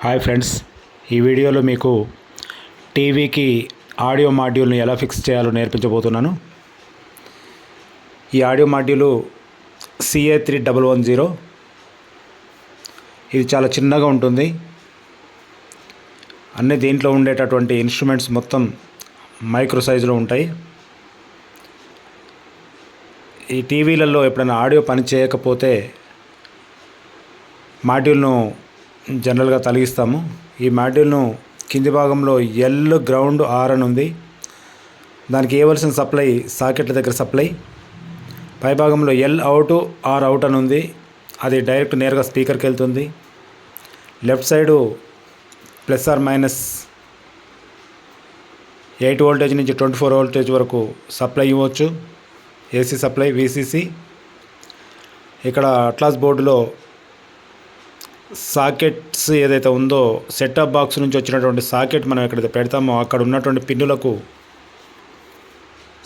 Hi friends, ఈ వీడియోలో మీకు టీవీకి ఆడియో మాడ్యూల్ని ఎలా ఫిక్స్ చేయాలో నేర్పించబోతున్నాను. ఈ ఆడియో మాడ్యూలు CA3110. ఇది చాలా చిన్నగా ఉంటుంది. అన్నీ దీంట్లో ఉండేటటువంటి ఇన్స్ట్రుమెంట్స్ మొత్తం మైక్రో సైజులో ఉంటాయి. ఈ టీవీలలో ఎప్పుడైనా ఆడియో పని చేయకపోతే మాడ్యూల్ను జనరల్గా తొలగిస్తాము. ఈ మాడ్యూల్ను కింది భాగంలో ఎల్ గ్రౌండ్ ఆర్ అని ఉంది. దానికి ఇవ్వాల్సిన సప్లై సాకెట్ల దగ్గర సప్లై. పై భాగంలో ఎల్ అవుట్ ఆర్ అవుట్ అని ఉంది. అది డైరెక్ట్ నేరుగా స్పీకర్కి వెళ్తుంది. లెఫ్ట్ సైడు +/- 8 వోల్టేజ్ నుంచి 24 వోల్టేజ్ వరకు సప్లై ఇవ్వచ్చు. AC supply, VCC. ఇక్కడ అట్లాస్ బోర్డులో సాకెట్స్ ఏదైతే ఉందో, సెటప్ బాక్స్ నుంచి వచ్చినటువంటి సాకెట్ మనం ఎక్కడైతే పెడతామో అక్కడ ఉన్నటువంటి పిన్నులకు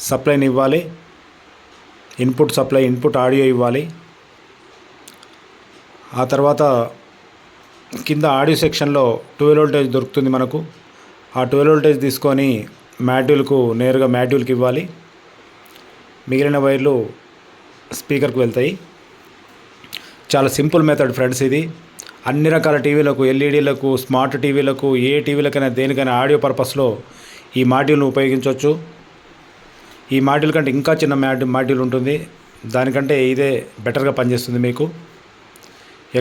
సప్లైని ఇవ్వాలి. ఇన్పుట్ సప్లై, ఇన్పుట్ ఆడియో ఇవ్వాలి. ఆ తర్వాత కింద ఆడియో సెక్షన్లో 12 వోల్టేజ్ దొరుకుతుంది మనకు. ఆ 12 వోల్టేజ్ తీసుకొని నేరుగా మాడ్యూల్కి ఇవ్వాలి. మిగిలిన వైర్లు స్పీకర్కి వెళ్తాయి. చాలా సింపుల్ మెథడ్ ఫ్రెండ్స్ ఇది. అన్ని రకాల టీవీలకు, ఎల్ఈడీలకు, స్మార్ట్ టీవీలకు, ఏ టీవీలకైనా దేనికైనా ఆడియో పర్పస్లో ఈ మాడ్యూల్ను ఉపయోగించవచ్చు. ఈ మాడ్యూల్ కంటే ఇంకా చిన్న మాడ్యూల్ ఉంటుంది. దానికంటే ఇదే బెటర్గా పనిచేస్తుంది. మీకు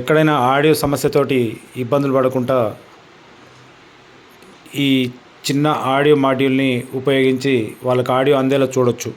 ఎక్కడైనా ఆడియో సమస్యతోటి ఇబ్బందులు పడకుండా ఈ చిన్న ఆడియో మాడ్యూల్ని ఉపయోగించి వాళ్ళకి ఆడియో అందేలా చూడొచ్చు.